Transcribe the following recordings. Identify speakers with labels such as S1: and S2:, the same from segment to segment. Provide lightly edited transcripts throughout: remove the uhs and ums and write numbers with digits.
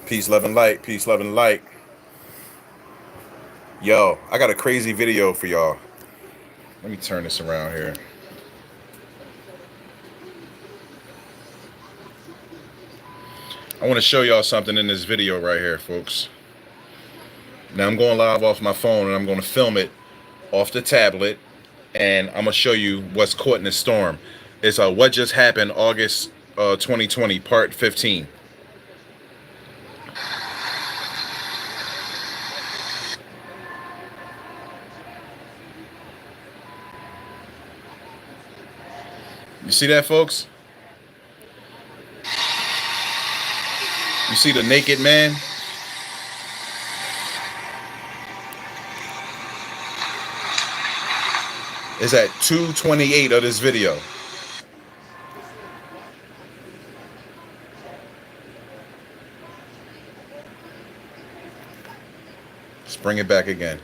S1: Peace, love, and light. Peace, love, and light. Yo, I got a crazy video for y'all. Let me turn this around here. I want to show y'all something in this video right here, folks. Now I'm going live off my phone and I'm going to film it off the tablet, and I'm gonna show you what's caught in the storm. It's what just happened August 2020, part 15. You see that, folks? You see the naked man? It's at 2:28 of this video. Let's bring it back again.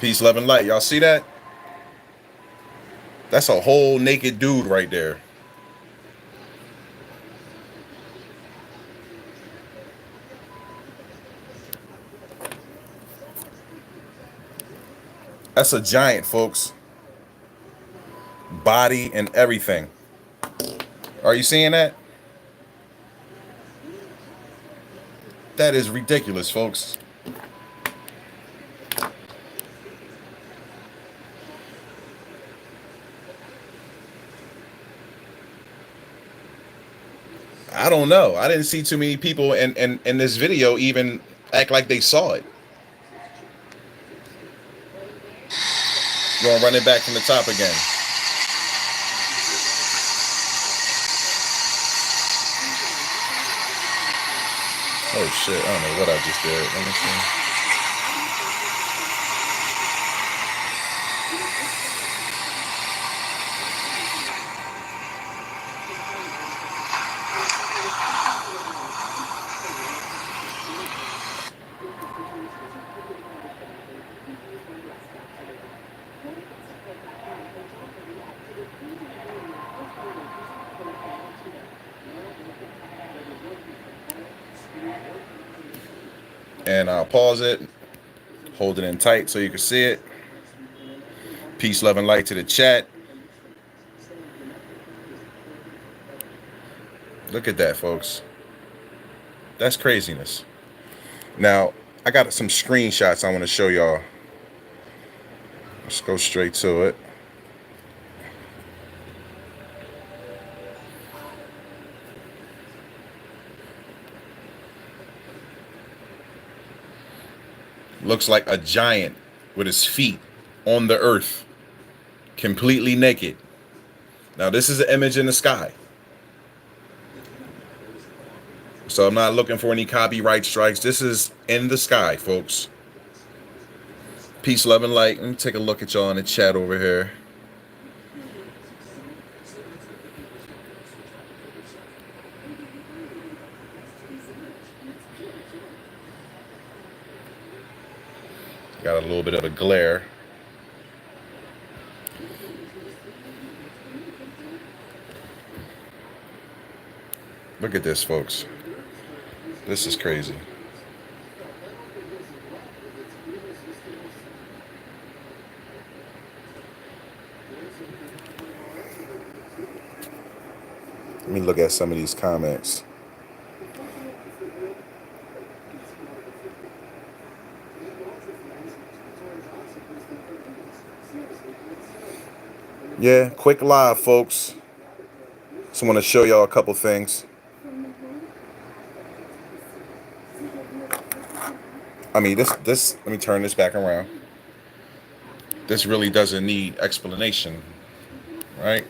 S1: Peace, love, and light. Y'all see that? That's a whole naked dude right there. That's a giant, folks. Body and everything. Are you seeing that? That is ridiculous, folks. I don't know. I didn't see too many people in this video even act like they saw it. Gonna run it back from the top again. Oh shit, I don't know what I just did. Let me see. And I'll pause it, hold it in tight so you can see it. Peace, love, and light to the chat. Look at that, folks. That's craziness. Now, I got some screenshots I want to show y'all. Let's go straight to it. Looks like a giant with his feet on the earth, completely naked. Now, this is an image in the sky. So I'm not looking for any copyright strikes. This is in the sky, folks. Peace, love, and light. Let me take a look at y'all in the chat over here. Got a little bit of a glare. Look at this, folks. This is crazy. Let me look at some of these comments. Yeah, quick live, folks. Just want to show y'all a couple things. I mean, this. Let me turn this back around. This really doesn't need explanation, right?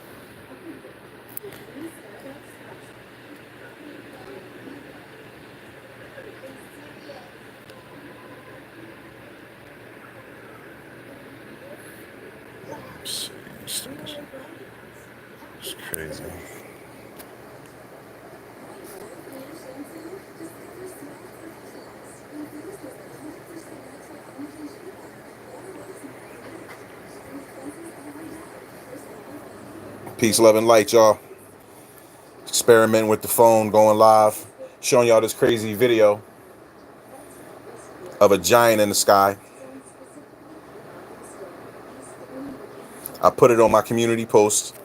S1: It's crazy. Peace, love, and light, y'all. Experimenting with the phone, going live, showing y'all this crazy video of a giant in the sky. I put it on my community post.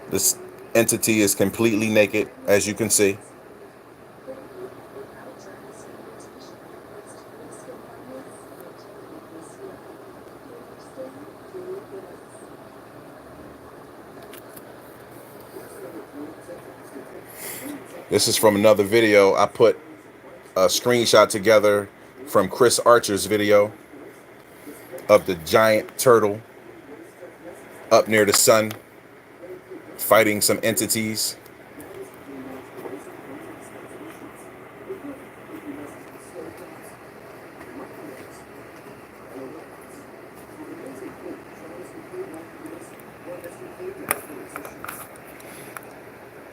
S1: This entity is completely naked, as you can see. This is from another video. I put a screenshot together from Chris Archer's video of the giant turtle up near the sun fighting some entities.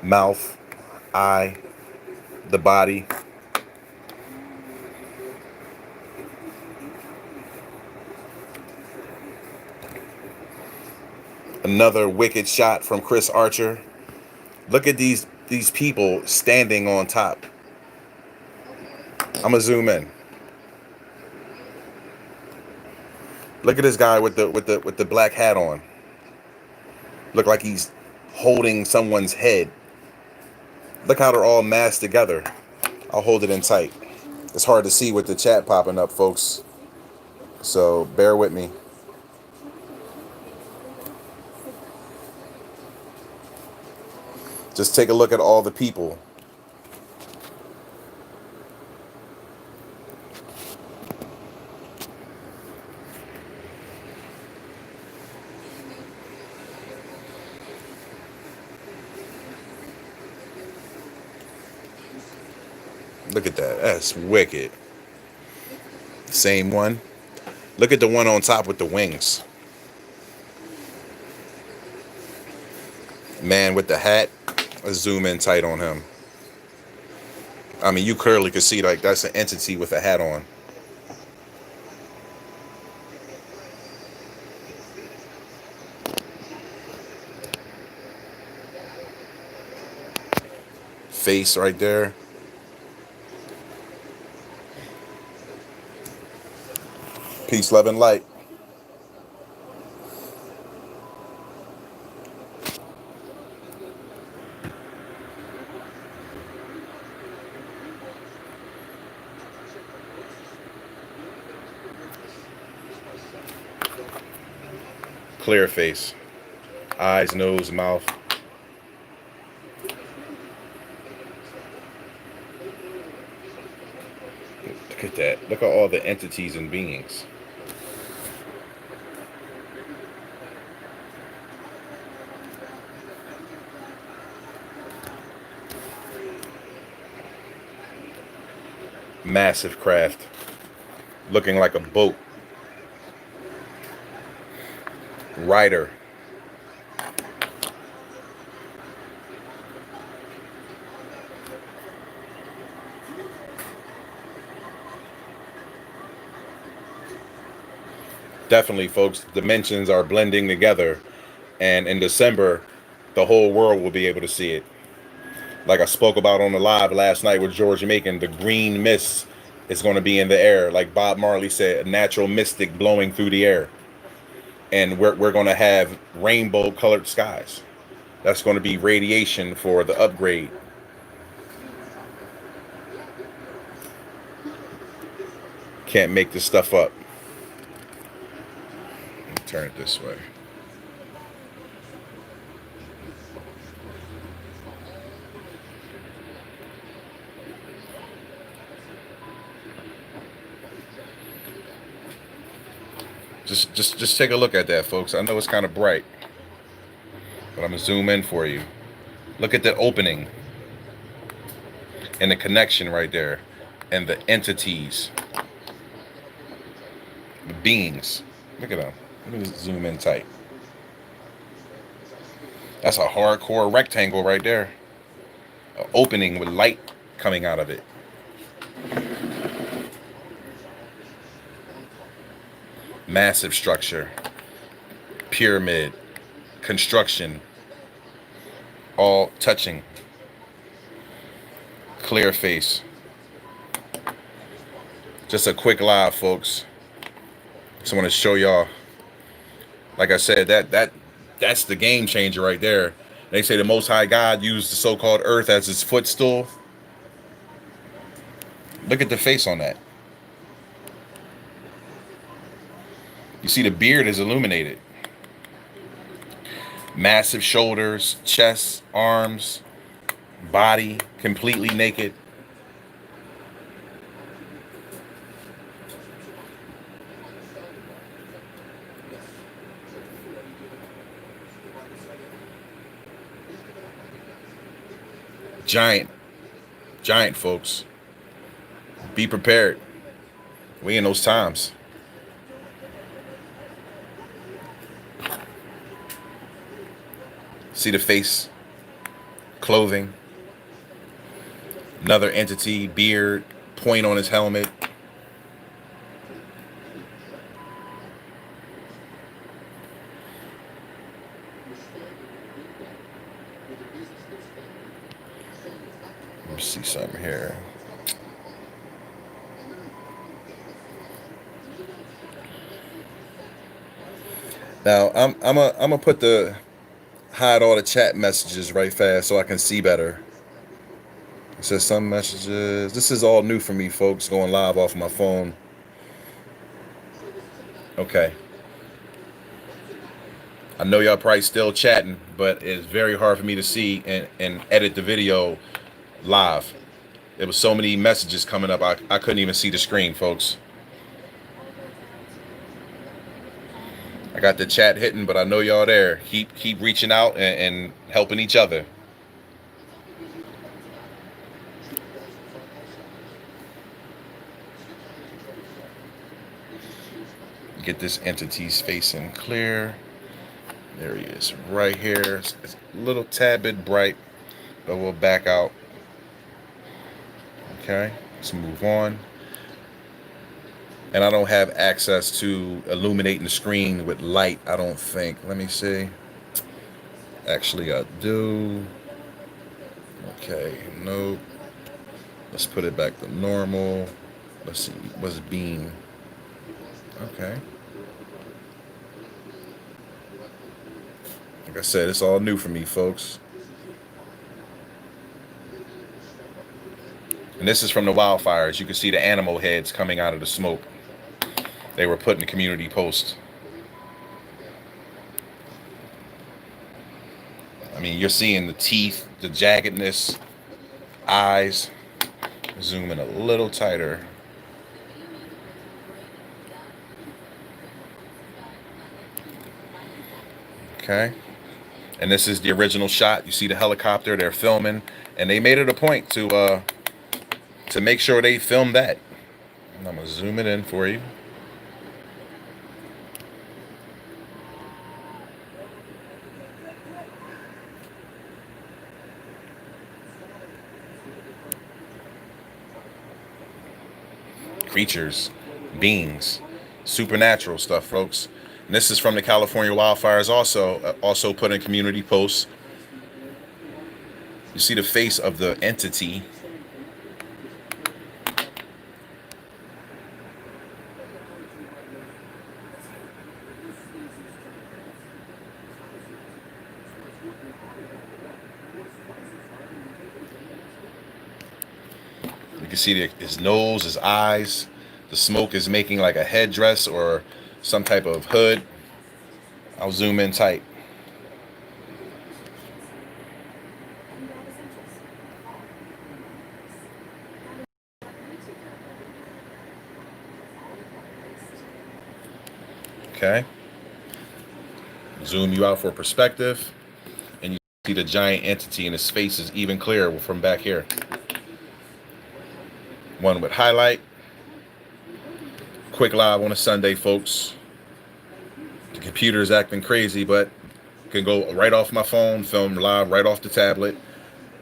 S1: Mouth, eye, the body. Another wicked shot from Chris Archer. Look at these people standing on top. I'm gonna zoom in. Look at this guy with the black hat on. Look like he's holding someone's head. Look how they're all massed together. I'll hold it in tight. It's hard to see with the chat popping up, folks. So bear with me. Just take a look at all the people. Look at that. That's wicked. Same one. Look at the one on top with the wings. Man with the hat. Let's zoom in tight on him. I mean, you clearly could see like that's an entity with a hat on. Face right there. Peace, love, and light. Clear face. Eyes, nose, mouth. Look at that. Look at all the entities and beings. Massive craft. Looking like a boat. Rider. Definitely, folks, dimensions are blending together, and in December the whole world will be able to see it. Like I spoke about on the live last night with George Macon, the green mist is going to be in the air, like Bob Marley said, a natural mystic blowing through the air. And we're going to have rainbow colored skies. That's going to be radiation for the upgrade. Can't make this stuff up. Let me turn it this way. Just take a look at that, folks. I know it's kind of bright, but I'm gonna zoom in for you. Look at the opening and the connection right there, and the entities, the beings. Look at them. Let me zoom in tight. That's a hardcore rectangle right there. An opening with light coming out of it. Massive structure. pyramid, construction, all touching. Clear face. Just a quick live, folks. Just want to show y'all. Like I said, that's the game changer right there. They say the Most High God used the so-called earth as his footstool. Look at the face on that. You see the beard is illuminated. Massive shoulders, chest, arms, body completely naked. Giant, folks. Be prepared. We in those times. See the face, clothing, another entity, beard, point on his helmet. Let me see something here. Now I'm gonna put the hide all the chat messages right fast so I can see better. It says some messages. This is all new for me, folks, going live off my phone. Okay. I know y'all probably still chatting, but it's very hard for me to see and edit the video live. There was so many messages coming up, I couldn't even see the screen, folks. I got the chat hitting, but I know y'all there. Keep reaching out and helping each other. Get this entity's facing clear. There he is, right here. It's a little tad bit bright, but we'll back out. Okay, let's move on. And I don't have access to illuminating the screen with light, I don't think. Let me see. Actually, I do. Okay, nope. Let's put it back to normal. Let's see, what's beam? Okay. Like I said, it's all new for me, folks. And this is from the wildfires. You can see the animal heads coming out of the smoke. They were put in the community post. I mean, you're seeing the teeth, the jaggedness, eyes. Zoom in a little tighter. Okay. And this is the original shot. You see the helicopter, they're filming, and they made it a point to make sure they filmed that. And I'm gonna zoom it in for you. Creatures, beings, supernatural stuff, folks. And this is from the California wildfires, also put in community posts. You see the face of the entity. You can see his nose, his eyes. The smoke is making like a headdress or some type of hood. I'll zoom in tight. Okay. Zoom you out for perspective. And you see the giant entity, and his face is even clearer from back here. One with highlight. Quick live on a Sunday, folks. The computer is acting crazy, but can go right off my phone, film live right off the tablet.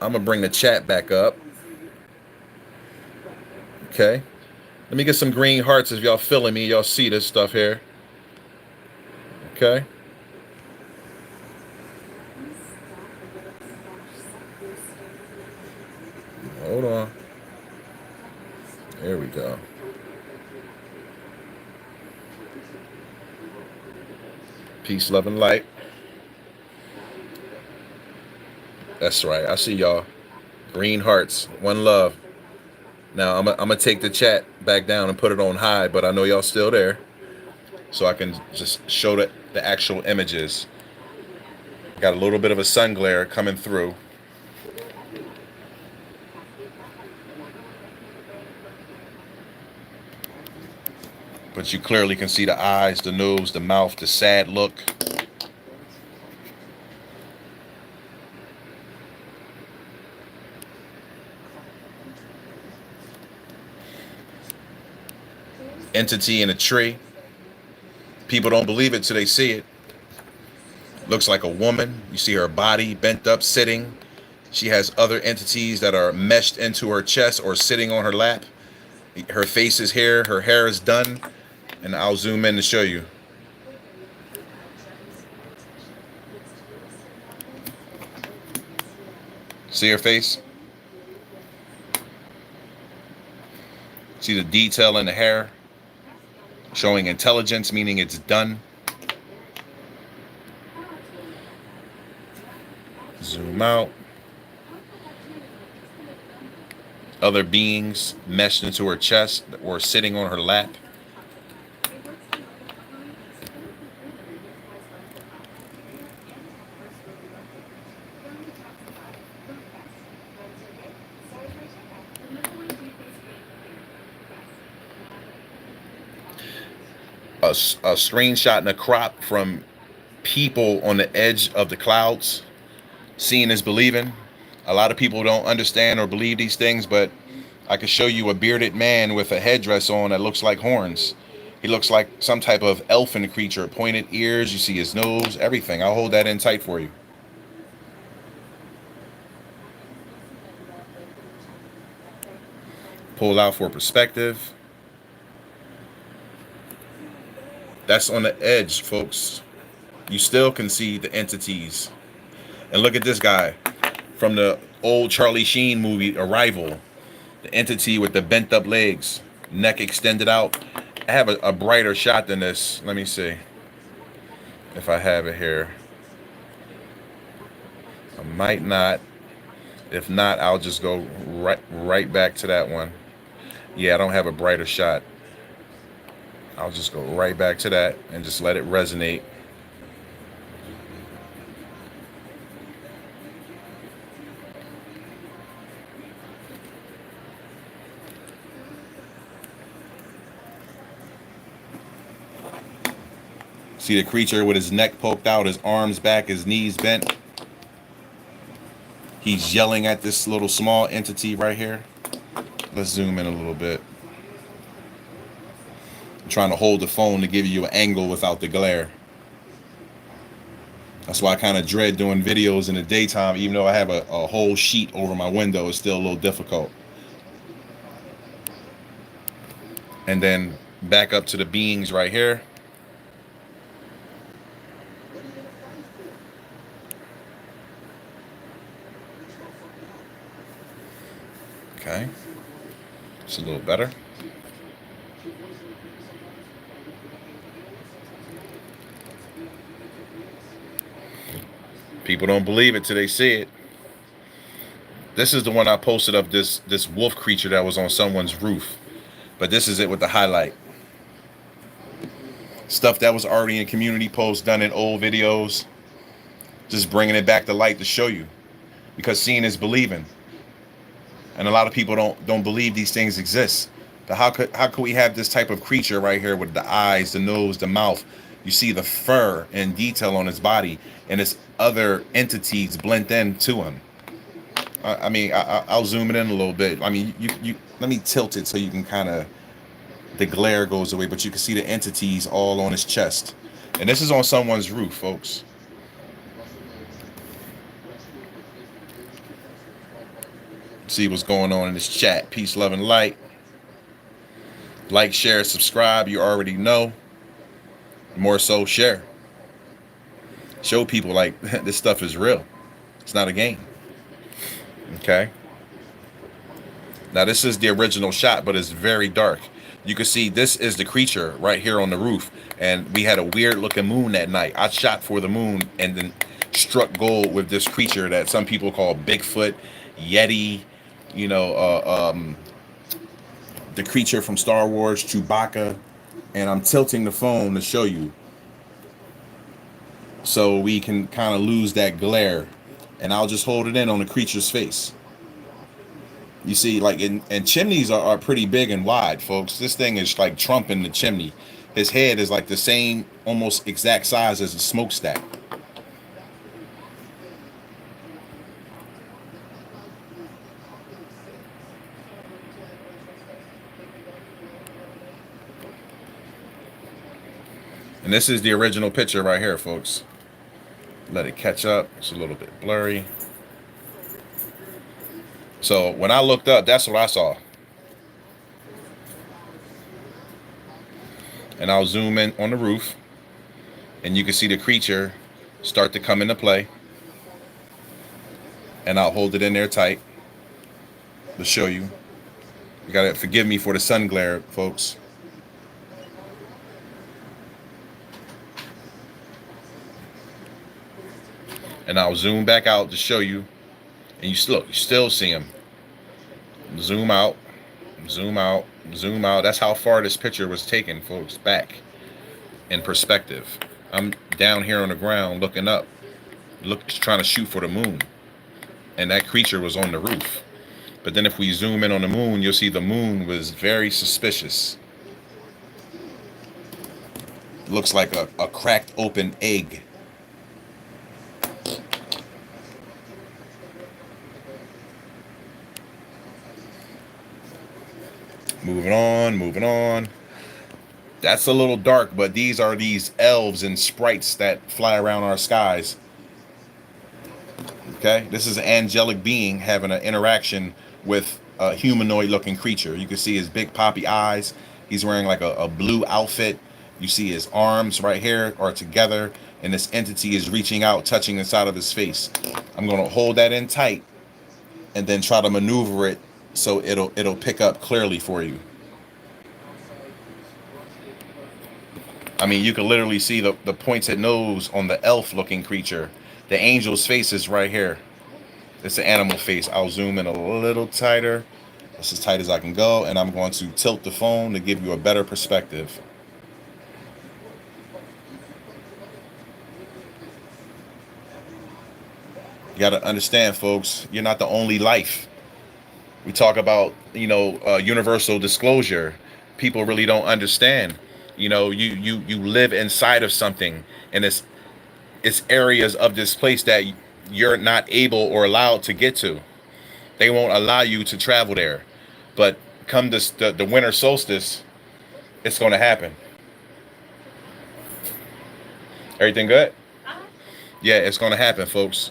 S1: I'm gonna bring the chat back up. Okay. Let me get some green hearts if y'all feeling me. Y'all see this stuff here. Okay. Hold on. There we go. Peace, love, and light. That's right. I see y'all. Green hearts. One love. Now I'm gonna take the chat back down and put it on high, but I know y'all still there, so I can just show the actual images. Got a little bit of a sun glare coming through. But you clearly can see the eyes, the nose, the mouth, the sad look. Entity in a tree. People don't believe it till they see it. Looks like a woman. You see her body bent up, sitting. She has other entities that are meshed into her chest or sitting on her lap. Her face is here. Her hair is done. And I'll zoom in to show you. See her face? See the detail in the hair? Showing intelligence, meaning it's done. Zoom out. Other beings meshed into her chest or sitting on her lap. A screenshot and a crop from people on the edge of the clouds. Seeing is believing. A lot of people don't understand or believe these things, but I can show you a bearded man with a headdress on that looks like horns. He looks like some type of elfin creature, pointed ears. You see his nose, everything. I'll hold that in tight for you. Pull out for perspective. That's on the edge, folks. You still can see the entities. And look at this guy from the old Charlie Sheen movie, Arrival. The entity with the bent up legs, neck extended out. I have a brighter shot than this. Let me see if I have it here. I might not. If not, I'll just go right back to that one. Yeah, I don't have a brighter shot. I'll just go right back to that and just let it resonate. See the creature with his neck poked out, his arms back, his knees bent. He's yelling at this little small entity right here. Let's zoom in a little bit. I'm trying to hold the phone to give you an angle without the glare. That's why I kind of dread doing videos in the daytime, even though I have a whole sheet over my window. It's still a little difficult. And then back up to the beings right here. Okay, it's a little better. People don't believe it till they see it. This is the one I posted of this wolf creature that was on someone's roof. But this is it with the highlight. Stuff that was already in community posts, done in old videos. Just bringing it back to light to show you. Because seeing is believing. And a lot of people don't believe these things exist. But how could we have this type of creature right here with the eyes, the nose, the mouth? You see the fur and detail on his body, and his other entities blend into him. I mean, I'll zoom it in a little bit. I mean, you let me tilt it so you can kind of, the glare goes away, but you can see the entities all on his chest. And this is on someone's roof, folks. See what's going on in this chat. Peace, love, and light. Like, share, subscribe. You already know. More so, share. Show people like this stuff is real. It's not a game. Okay. Now this is the original shot, but it's very dark. You can see this is the creature right here on the roof, and we had a weird looking moon that night. I shot for the moon and then struck gold with this creature that some people call Bigfoot, Yeti, you know, the creature from Star Wars, Chewbacca. And I'm tilting the phone to show you so we can kind of lose that glare, and I'll just hold it in on the creature's face. You see, like, and chimneys are pretty big and wide, folks. This thing is like Trump in the chimney. His head is like the same, almost exact size as a smokestack. And this is the original picture right here, folks. Let it catch up. It's a little bit blurry. So when I looked up, that's what I saw. And I'll zoom in on the roof, and you can see the creature start to come into play. And I'll hold it in there tight to show you. You gotta forgive me for the sun glare, folks. And I'll zoom back out to show you. And you still see him. Zoom out, zoom out, zoom out. That's how far this picture was taken, folks, back in perspective. I'm down here on the ground looking up, trying to shoot for the moon. And that creature was on the roof. But then if we zoom in on the moon, you'll see the moon was very suspicious. Looks like a cracked open egg. Moving on, moving on. That's a little dark, but these are these elves and sprites that fly around our skies. Okay, this is an angelic being having an interaction with a humanoid looking creature. You can see his big poppy eyes. He's wearing like a blue outfit. You see his arms right here are together, and this entity is reaching out, touching inside of his face. I'm going to hold that in tight and then try to maneuver it so it'll pick up clearly for you. I mean, you can literally see the pointed nose on the elf looking creature. The angel's face is right here. It's an animal face. I'll zoom in a little tighter. That's as tight as I can go, and I'm going to tilt the phone to give you a better perspective. You got to understand, folks, you're not the only life. We talk about, universal disclosure. People really don't understand. You live inside of something, and it's areas of this place that you're not able or allowed to get to. They won't allow you to travel there. But come the winter solstice, it's going to happen. Everything good? Yeah, it's going to happen, folks.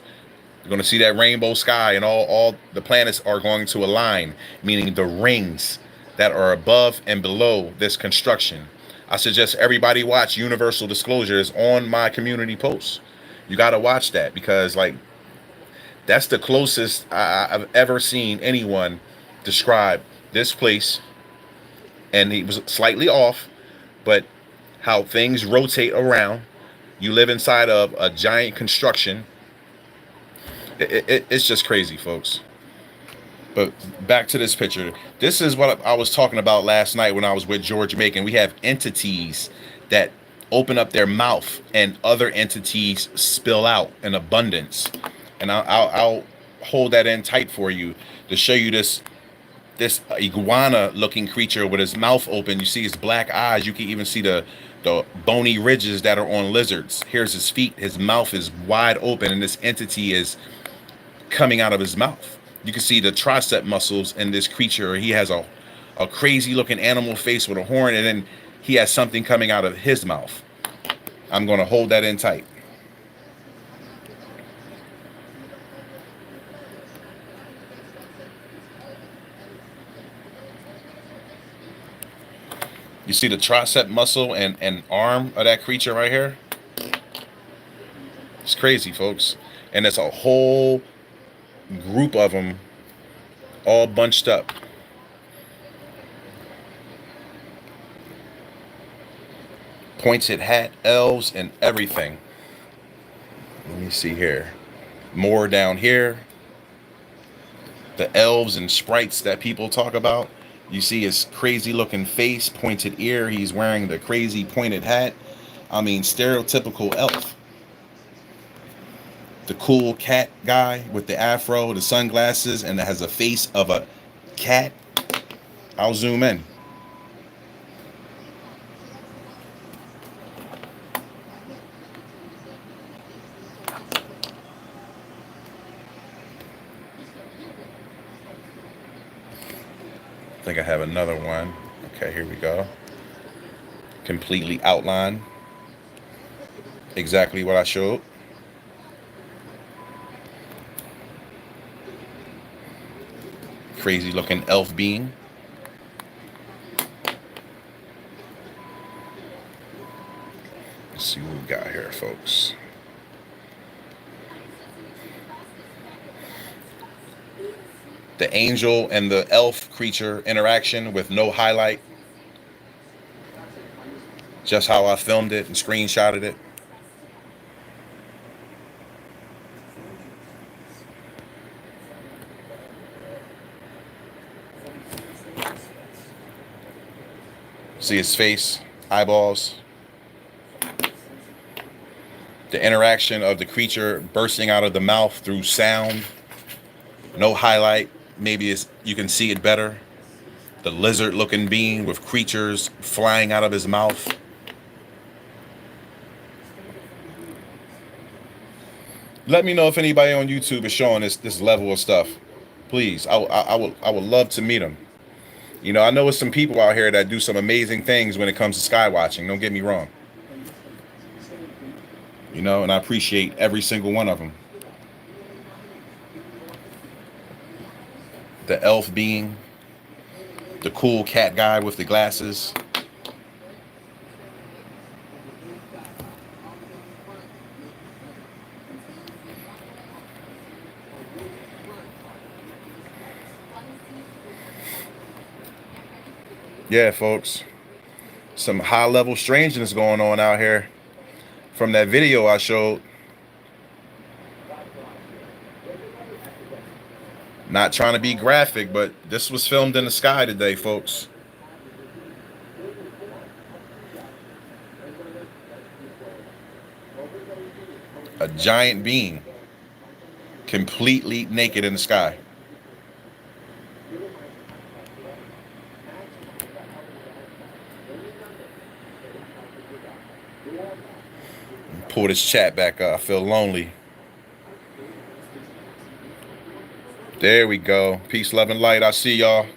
S1: You're going to see that rainbow sky, and all the planets are going to align, meaning the rings that are above and below this construction. I suggest everybody watch Universal Disclosures on my community posts. You got to watch that, because that's the closest I've ever seen anyone describe this place. And he was slightly off, but how things rotate around. You live inside of a giant construction. It's just crazy, folks. But back to this picture. This is what I was talking about last night when I was with George Macon. We have entities that open up their mouth, and other entities spill out in abundance. And I'll hold that in tight for you to show you this iguana looking creature with his mouth open. You see his black eyes. You can even see the bony ridges that are on lizards. Here's his feet. His mouth is wide open, and this entity is coming out of his mouth. You can see the tricep muscles in this creature. He has a crazy looking animal face with a horn, and then he has something coming out of his mouth. I'm going to hold that in tight. You see the tricep muscle and arm of that creature right here? It's crazy, folks. And it's a whole group of them all bunched up. Pointed hat, elves, and everything. Let me see here. More down here. The elves and sprites that people talk about. You see his crazy looking face, pointed ear. He's wearing the crazy pointed hat. I mean, stereotypical elf. The cool cat guy with the afro, the sunglasses, and that has a face of a cat. I'll zoom in. I think I have another one. Okay, here we go. Completely outlined. Exactly what I showed. Crazy looking elf being. Let's see what we got here, folks. The angel and the elf creature interaction with no highlight. Just how I filmed it and screenshotted it. See his face, eyeballs. The interaction of the creature bursting out of the mouth through sound. No highlight. Maybe you can see it better. The lizard looking being with creatures flying out of his mouth. Let me know if anybody on YouTube is showing this level of stuff. Please, I would love to meet them. You know, I know there's some people out here that do some amazing things when it comes to sky watching. Don't get me wrong. You know, and I appreciate every single one of them. The elf being, the cool cat guy with the glasses. Yeah, folks, some high-level strangeness going on out here from that video I showed. Not trying to be graphic, but this was filmed in the sky today, folks. A giant being, completely naked in the sky. Pull this chat back up. I feel lonely. There we go. Peace, love, and light. I see y'all.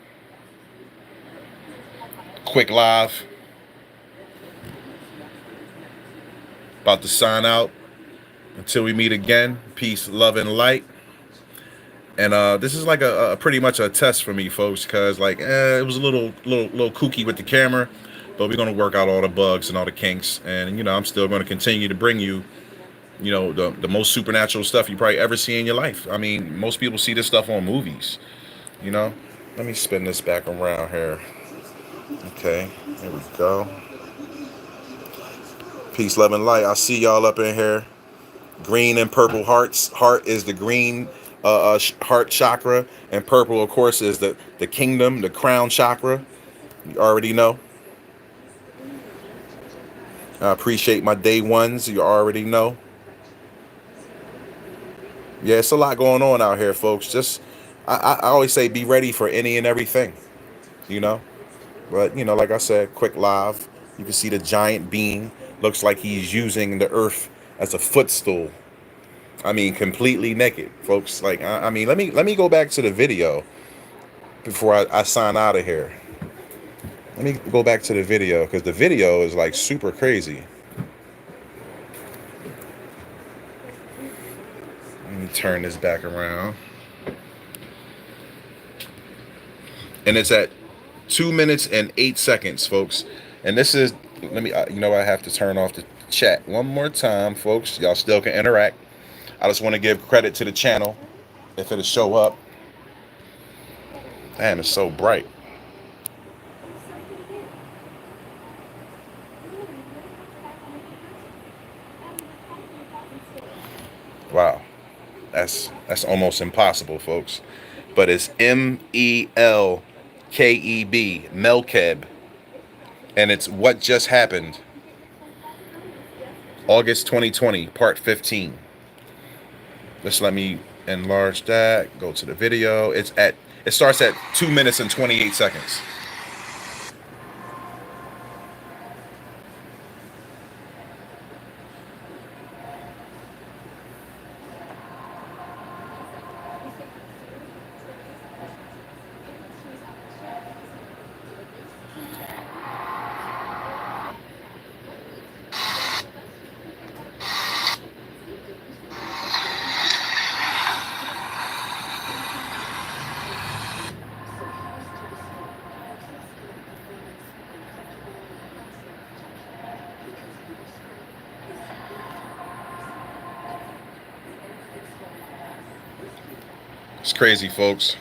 S1: Quick live. About to sign out. Until we meet again. Peace, love, and light. And this is like a pretty much a test for me, folks, because like it was a little kooky with the camera, but we're gonna work out all the bugs and all the kinks, and you know I'm still gonna continue to bring you, you know, the most supernatural stuff you probably ever see in your life. I mean, most people see this stuff on movies, you know. Let me spin this back around here. Okay, here we go. Peace, love, and light. I see y'all up in here. Green and purple hearts. Heart is the green heart chakra, and purple, of course, is the kingdom, the crown chakra. You already know. I appreciate my day ones. You already know. Yeah, it's a lot going on out here, folks. Just I always say be ready for any and everything, you know. But you know, like I said, quick live. You can see the giant being. Looks like he's using the earth as a footstool. I mean, completely naked, folks. Like, I mean, let me go back to the video before I sign out of here. Let me go back to the video because the video is like super crazy. Let me turn this back around. And it's at 2 minutes and 8 seconds, folks. And this is, let me, you know, I have to turn off the chat one more time, folks. Y'all still can interact. I just want to give credit to the channel if it'll show up. Damn, it's so bright. that's almost impossible, folks. But it's Melkeb, Melkeb, and it's What Just Happened, August 2020, part 15. Just let me enlarge that. Go to the video. It starts at 2 minutes and 28 seconds. It's crazy, folks.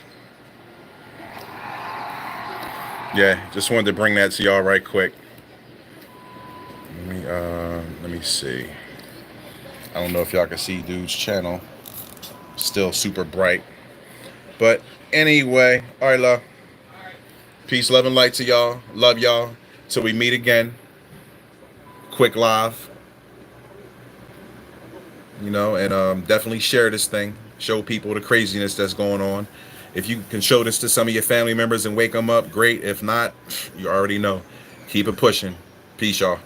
S1: Yeah, just wanted to bring that to y'all right quick. Let me see. I don't know if y'all can see dude's channel. Still super bright. But anyway, all right, love. Peace, love, and light to y'all. Love y'all. Till we meet again. Quick live. You know, and definitely share this thing. Show people the craziness that's going on. If you can show this to some of your family members and wake them up, great. If not, you already know. Keep it pushing. Peace, y'all.